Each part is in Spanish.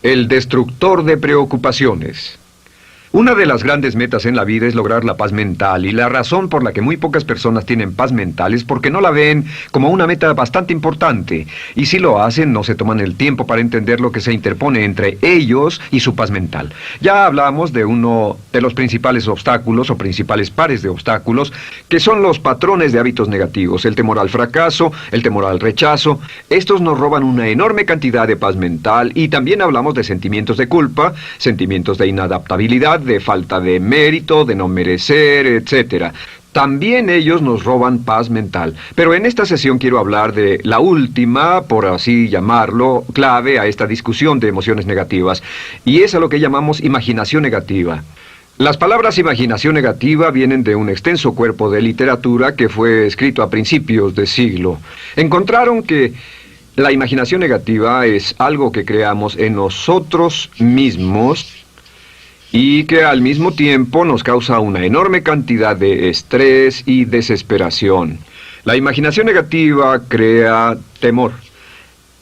El destructor de preocupaciones. Una de las grandes metas en la vida es lograr la paz mental, y la razón por la que muy pocas personas tienen paz mental es porque no la ven como una meta bastante importante, y si lo hacen no se toman el tiempo para entender lo que se interpone entre ellos y su paz mental. Ya hablamos de uno de los principales obstáculos o principales pares de obstáculos, que son los patrones de hábitos negativos, el temor al fracaso, el temor al rechazo. Estos nos roban una enorme cantidad de paz mental, y también hablamos de sentimientos de culpa, sentimientos de inadaptabilidad, de falta de mérito, de no merecer, etc. También ellos nos roban paz mental. Pero en esta sesión quiero hablar de la última, por así llamarlo, clave a esta discusión de emociones negativas, y es a lo que llamamos imaginación negativa. Las palabras imaginación negativa vienen de un extenso cuerpo de literatura que fue escrito a principios de siglo. Encontraron que la imaginación negativa es algo que creamos en nosotros mismos y que al mismo tiempo nos causa una enorme cantidad de estrés y desesperación. La imaginación negativa crea temor.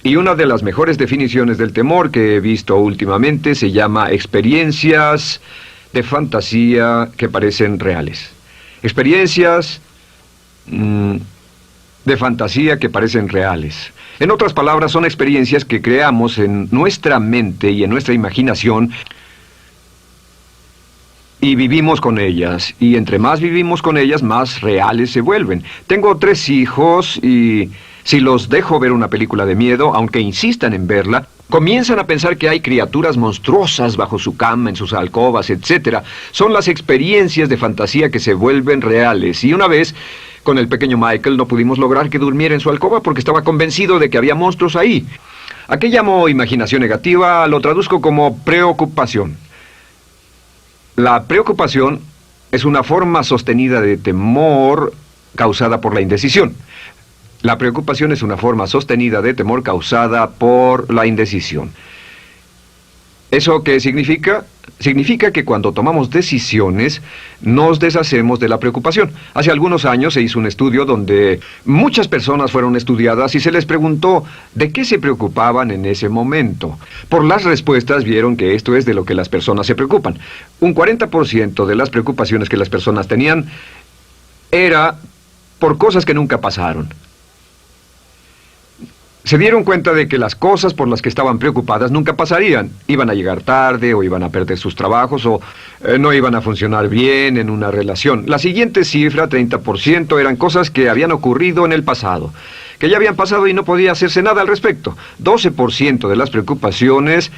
Y una de las mejores definiciones del temor que he visto últimamente se llama experiencias de fantasía que parecen reales. Experiencias de fantasía que parecen reales. En otras palabras, son experiencias que creamos en nuestra mente y en nuestra imaginación, y vivimos con ellas, y entre más vivimos con ellas, más reales se vuelven. Tengo 3 hijos, y si los dejo ver una película de miedo, aunque insistan en verla, comienzan a pensar que hay criaturas monstruosas bajo su cama, en sus alcobas, etc. Son las experiencias de fantasía que se vuelven reales. Y una vez, con el pequeño Michael, no pudimos lograr que durmiera en su alcoba porque estaba convencido de que había monstruos ahí. ¿A qué llamo imaginación negativa? Lo traduzco como preocupación. La preocupación es una forma sostenida de temor causada por la indecisión. La preocupación es una forma sostenida de temor causada por la indecisión. ¿Eso qué significa? Significa que cuando tomamos decisiones, nos deshacemos de la preocupación. Hace algunos años se hizo un estudio donde muchas personas fueron estudiadas y se les preguntó de qué se preocupaban en ese momento. Por las respuestas vieron que esto es de lo que las personas se preocupan. Un 40% de las preocupaciones que las personas tenían era por cosas que nunca pasaron. Se dieron cuenta de que las cosas por las que estaban preocupadas nunca pasarían. Iban a llegar tarde, o iban a perder sus trabajos, o no iban a funcionar bien en una relación. La siguiente cifra, 30%, eran cosas que habían ocurrido en el pasado, que ya habían pasado y no podía hacerse nada al respecto. 12% de las preocupaciones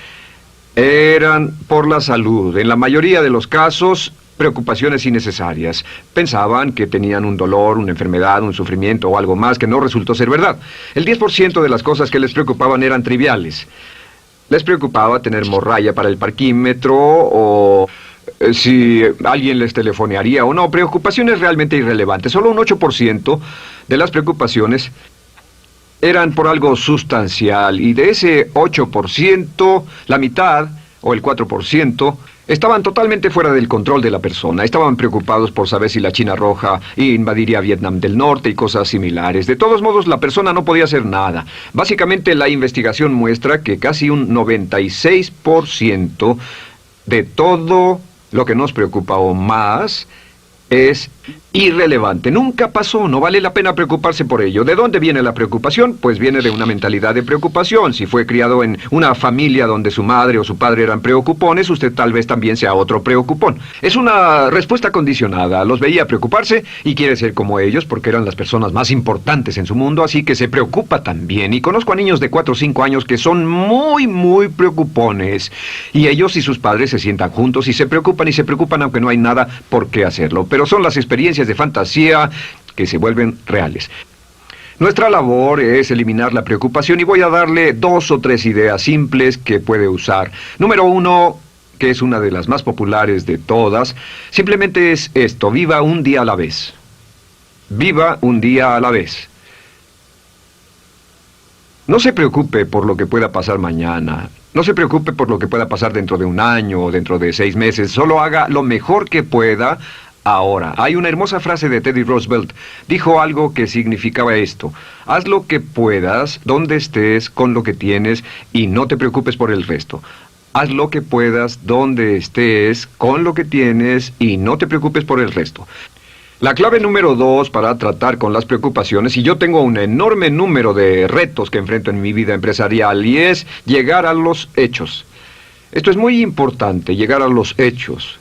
eran por la salud. En la mayoría de los casos, preocupaciones innecesarias. Pensaban que tenían un dolor, una enfermedad, un sufrimiento o algo más que no resultó ser verdad. El 10% de las cosas que les preocupaban eran triviales. Les preocupaba tener morralla para el parquímetro, o si alguien les telefonearía o no. Preocupaciones realmente irrelevantes. Solo un 8% de las preocupaciones eran por algo sustancial, y de ese 8%, la mitad, o el 4%, estaban totalmente fuera del control de la persona. Estaban preocupados por saber si la China Roja invadiría Vietnam del Norte y cosas similares. De todos modos, la persona no podía hacer nada. Básicamente, la investigación muestra que casi un 96% de todo lo que nos preocupa o más es irrelevante. Nunca pasó, no vale la pena preocuparse por ello. ¿De dónde viene la preocupación? Pues viene de una mentalidad de preocupación. Si fue criado en una familia donde su madre o su padre eran preocupones, usted tal vez también sea otro preocupón. Es una respuesta condicionada. Los veía preocuparse y quiere ser como ellos porque eran las personas más importantes en su mundo, así que se preocupa también. Y conozco a niños de 4 o 5 años que son muy preocupones. Y ellos y sus padres se sientan juntos y se preocupan aunque no hay nada por qué hacerlo. Pero son las experiencias de fantasía que se vuelven reales. Nuestra labor es eliminar la preocupación, y voy a darle 2 o 3 ideas simples que puede usar. Número 1, que es una de las más populares de todas, simplemente es esto: viva un día a la vez. Viva un día a la vez. No se preocupe por lo que pueda pasar mañana. No se preocupe por lo que pueda pasar dentro de un año o dentro de 6 meses. Solo haga lo mejor que pueda ahora. Hay una hermosa frase de Teddy Roosevelt. Dijo algo que significaba esto: haz lo que puedas, donde estés, con lo que tienes, y no te preocupes por el resto. Haz lo que puedas, donde estés, con lo que tienes y no te preocupes por el resto. La clave número 2 para tratar con las preocupaciones, y yo tengo un enorme número de retos que enfrento en mi vida empresarial, y es llegar a los hechos. Esto es muy importante, llegar a los hechos.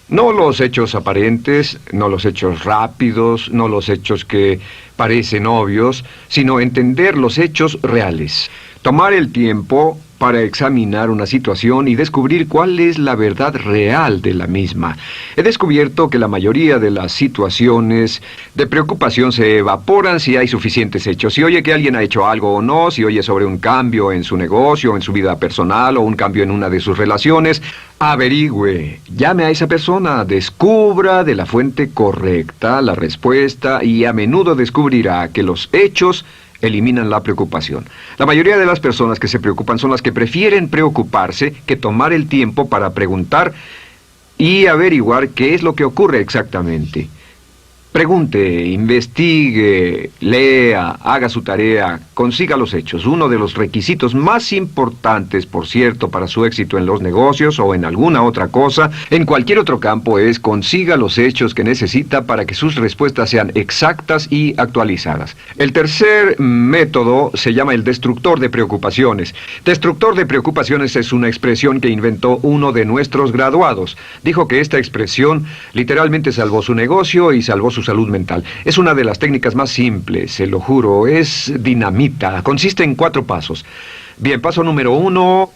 No los hechos aparentes, no los hechos rápidos, no los hechos que parecen obvios, sino entender los hechos reales. Tomar el tiempo para examinar una situación y descubrir cuál es la verdad real de la misma. He descubierto que la mayoría de las situaciones de preocupación se evaporan si hay suficientes hechos. Si oye que alguien ha hecho algo o no, si oye sobre un cambio en su negocio, en su vida personal o un cambio en una de sus relaciones, averigüe, llame a esa persona, descubra de la fuente correcta la respuesta y a menudo descubrirá que los hechos eliminan la preocupación. La mayoría de las personas que se preocupan son las que prefieren preocuparse que tomar el tiempo para preguntar y averiguar qué es lo que ocurre exactamente. Pregunte, investigue, lea, haga su tarea, consiga los hechos. Uno de los requisitos más importantes, por cierto, para su éxito en los negocios o en alguna otra cosa, en cualquier otro campo, es consiga los hechos que necesita para que sus respuestas sean exactas y actualizadas. El tercer método se llama el destructor de preocupaciones. Destructor de preocupaciones es una expresión que inventó uno de nuestros graduados. Dijo que esta expresión literalmente salvó su negocio y salvó su salud mental. Es una de las técnicas más simples, se lo juro, es dinamita. Consiste en 4 pasos. Bien, paso número 1.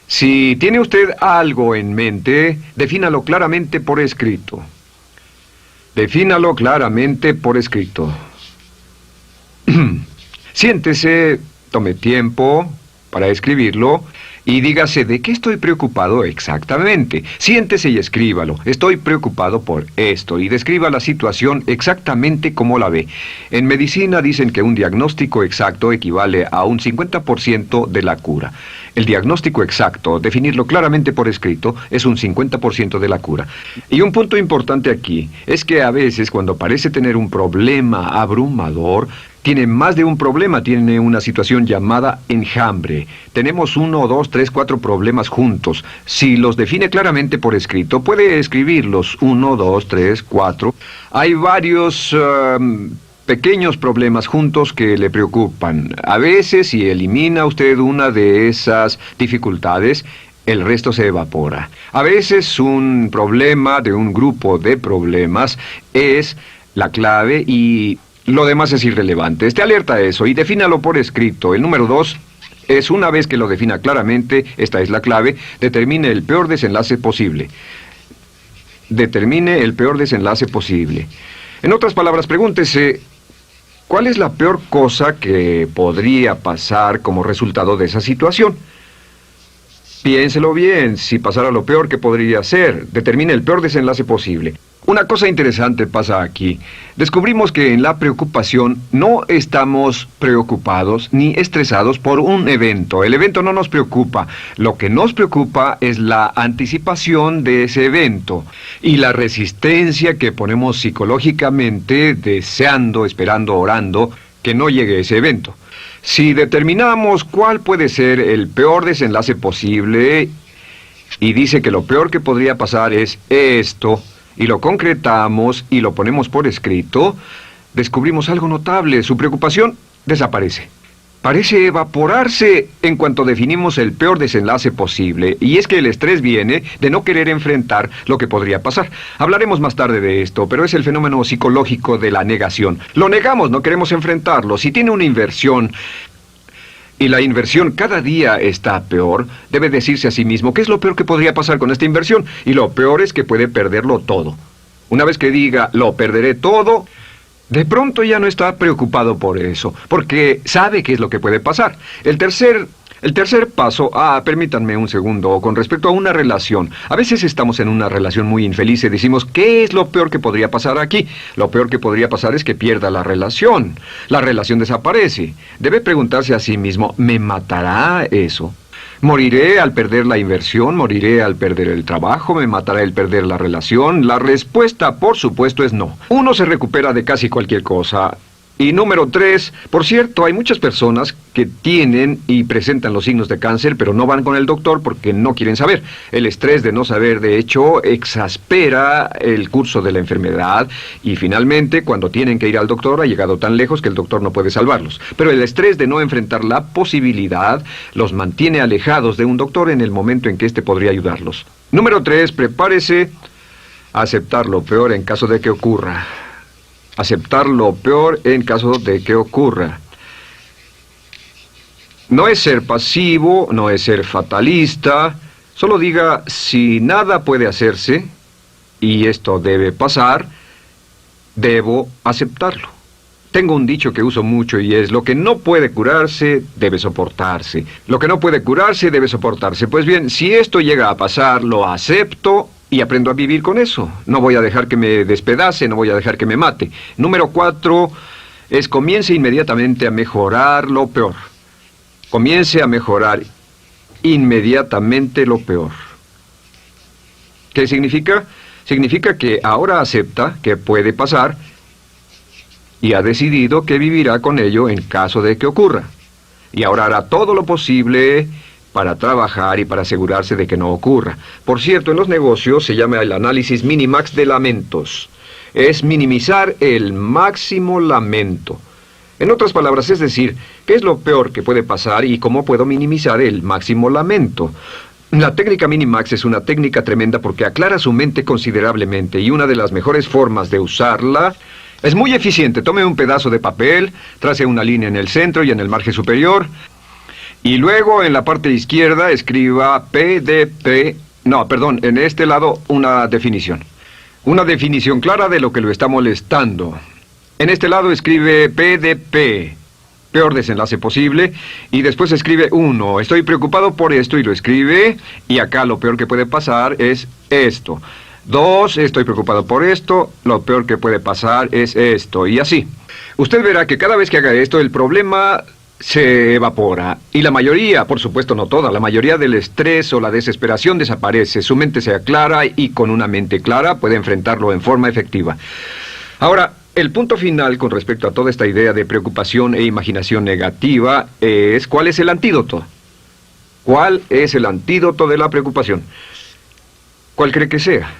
Si tiene usted algo en mente, defínalo claramente por escrito. Defínalo claramente por escrito. Siéntese, tome tiempo para escribirlo y dígase de qué estoy preocupado exactamente. Siéntese y escríbalo. Estoy preocupado por esto y describa la situación exactamente como la ve. En medicina dicen que un diagnóstico exacto equivale a un 50% de la cura. El diagnóstico exacto, definirlo claramente por escrito, es un 50% de la cura. Y un punto importante aquí es que a veces cuando parece tener un problema abrumador, tiene más de un problema, tiene una situación llamada enjambre. Tenemos 1, 2, 3, 4 problemas juntos. Si los define claramente por escrito, puede escribirlos 1, 2, 3, 4. Hay varios pequeños problemas juntos que le preocupan. A veces, si elimina usted una de esas dificultades, el resto se evapora. A veces un problema de un grupo de problemas es la clave y lo demás es irrelevante. Esté alerta a eso y defínalo por escrito. El número 2 es, una vez que lo defina claramente, esta es la clave, determine el peor desenlace posible. Determine el peor desenlace posible. En otras palabras, pregúntese, ¿cuál es la peor cosa que podría pasar como resultado de esa situación? Piénselo bien, si pasara lo peor que podría ser, determine el peor desenlace posible. Una cosa interesante pasa aquí. Descubrimos que en la preocupación no estamos preocupados ni estresados por un evento. El evento no nos preocupa. Lo que nos preocupa es la anticipación de ese evento y la resistencia que ponemos psicológicamente deseando, esperando, orando que no llegue ese evento. Si determinamos cuál puede ser el peor desenlace posible y dice que lo peor que podría pasar es esto, y lo concretamos y lo ponemos por escrito, descubrimos algo notable. Su preocupación desaparece. Parece evaporarse en cuanto definimos el peor desenlace posible, y es que el estrés viene de no querer enfrentar lo que podría pasar. Hablaremos más tarde de esto, pero es el fenómeno psicológico de la negación. Lo negamos, no queremos enfrentarlo. Si tiene una inversión y la inversión cada día está peor, debe decirse a sí mismo qué es lo peor que podría pasar con esta inversión, y lo peor es que puede perderlo todo. Una vez que diga, lo perderé todo, de pronto ya no está preocupado por eso, porque sabe qué es lo que puede pasar. El tercer paso, permítanme un segundo, con respecto a una relación. A veces estamos en una relación muy infeliz y decimos, ¿qué es lo peor que podría pasar aquí? Lo peor que podría pasar es que pierda la relación. La relación desaparece. Debe preguntarse a sí mismo, ¿me matará eso? ¿Moriré al perder la inversión? ¿Moriré al perder el trabajo? ¿Me matará el perder la relación? La respuesta, por supuesto, es no. Uno se recupera de casi cualquier cosa. Y número 3, por cierto, hay muchas personas que tienen y presentan los signos de cáncer, pero no van con el doctor porque no quieren saber. El estrés de no saber, de hecho, exaspera el curso de la enfermedad y finalmente, cuando tienen que ir al doctor, ha llegado tan lejos que el doctor no puede salvarlos. Pero el estrés de no enfrentar la posibilidad los mantiene alejados de un doctor en el momento en que éste podría ayudarlos. Número 3, prepárese a aceptar lo peor en caso de que ocurra. Aceptar lo peor en caso de que ocurra. No es ser pasivo, no es ser fatalista. Solo diga, si nada puede hacerse, y esto debe pasar, debo aceptarlo. Tengo un dicho que uso mucho y es, lo que no puede curarse, debe soportarse. Lo que no puede curarse, debe soportarse. Pues bien, si esto llega a pasar, lo acepto y aprendo a vivir con eso. No voy a dejar que me despedace, no voy a dejar que me mate. Número 4 es comience inmediatamente a mejorar lo peor. Comience a mejorar inmediatamente lo peor. ¿Qué significa? Significa que ahora acepta que puede pasar y ha decidido que vivirá con ello en caso de que ocurra. Y ahora hará todo lo posible para trabajar y para asegurarse de que no ocurra. Por cierto, en los negocios se llama el análisis minimax de lamentos. Es minimizar el máximo lamento. En otras palabras, es decir, ¿qué es lo peor que puede pasar y cómo puedo minimizar el máximo lamento? La técnica Minimax es una técnica tremenda porque aclara su mente considerablemente y una de las mejores formas de usarla es muy eficiente. Tome un pedazo de papel, trace una línea en el centro y en el margen superior y luego en la parte izquierda escriba PDP, en este lado una definición. Una definición clara de lo que lo está molestando. En este lado escribe PDP, peor desenlace posible, y después escribe 1, estoy preocupado por esto, y lo escribe, y acá lo peor que puede pasar es esto. 2, estoy preocupado por esto, lo peor que puede pasar es esto, y así. Usted verá que cada vez que haga esto, el problema se evapora, y la mayoría, por supuesto no toda, la mayoría del estrés o la desesperación desaparece, su mente se aclara, y con una mente clara puede enfrentarlo en forma efectiva. Ahora, el punto final con respecto a toda esta idea de preocupación e imaginación negativa es ¿cuál es el antídoto? ¿Cuál es el antídoto de la preocupación? ¿Cuál cree que sea?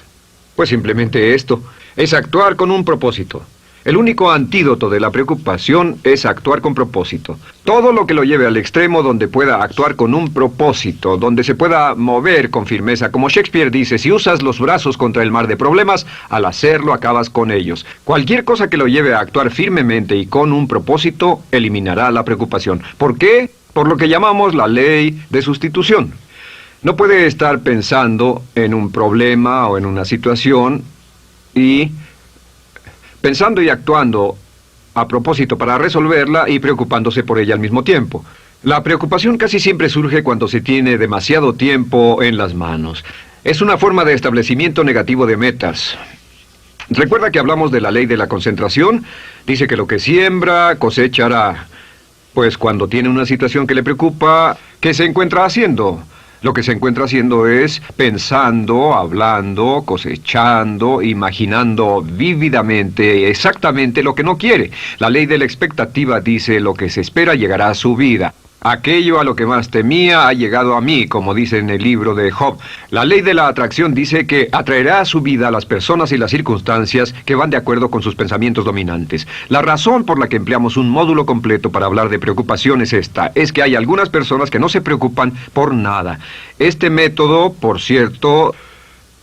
Pues simplemente esto, es actuar con un propósito. El único antídoto de la preocupación es actuar con propósito. Todo lo que lo lleve al extremo donde pueda actuar con un propósito, donde se pueda mover con firmeza. Como Shakespeare dice, si usas los brazos contra el mar de problemas, al hacerlo acabas con ellos. Cualquier cosa que lo lleve a actuar firmemente y con un propósito, eliminará la preocupación. ¿Por qué? Por lo que llamamos la ley de sustitución. No puede estar pensando en un problema o en una situación y pensando y actuando a propósito para resolverla y preocupándose por ella al mismo tiempo. La preocupación casi siempre surge cuando se tiene demasiado tiempo en las manos. Es una forma de establecimiento negativo de metas. ¿Recuerda que hablamos de la ley de la concentración? Dice que lo que siembra, cosechará. Pues cuando tiene una situación que le preocupa, ¿qué se encuentra haciendo? Lo que se encuentra haciendo es pensando, hablando, cosechando, imaginando vívidamente exactamente lo que no quiere. La ley de la expectativa dice lo que se espera llegará a su vida. Aquello a lo que más temía ha llegado a mí, como dice en el libro de Job. La ley de la atracción dice que atraerá a su vida a las personas y las circunstancias que van de acuerdo con sus pensamientos dominantes. La razón por la que empleamos un módulo completo para hablar de preocupación es esta, es que hay algunas personas que no se preocupan por nada. Este método, por cierto,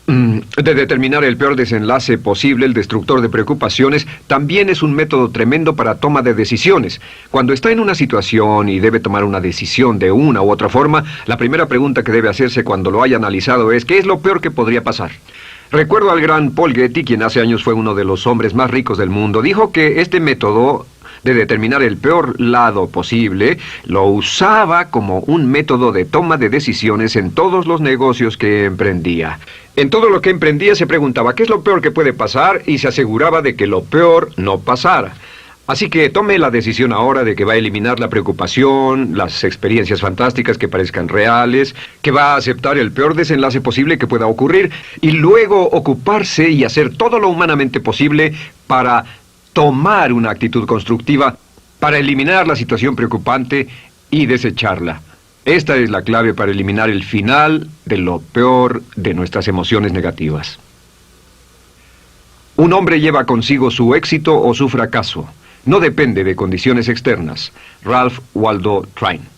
de determinar el peor desenlace posible, el destructor de preocupaciones, también es un método tremendo para toma de decisiones. Cuando está en una situación y debe tomar una decisión de una u otra forma, la primera pregunta que debe hacerse cuando lo haya analizado es ¿qué es lo peor que podría pasar? Recuerdo al gran Paul Getty, quien hace años fue uno de los hombres más ricos del mundo, dijo que este método de determinar el peor lado posible, lo usaba como un método de toma de decisiones en todos los negocios que emprendía. En todo lo que emprendía se preguntaba ¿qué es lo peor que puede pasar? Y se aseguraba de que lo peor no pasara. Así que tome la decisión ahora de que va a eliminar la preocupación, las experiencias fantásticas que parezcan reales, que va a aceptar el peor desenlace posible que pueda ocurrir y luego ocuparse y hacer todo lo humanamente posible para tomar una actitud constructiva para eliminar la situación preocupante y desecharla. Esta es la clave para eliminar el final de lo peor de nuestras emociones negativas. Un hombre lleva consigo su éxito o su fracaso. No depende de condiciones externas. Ralph Waldo Trine.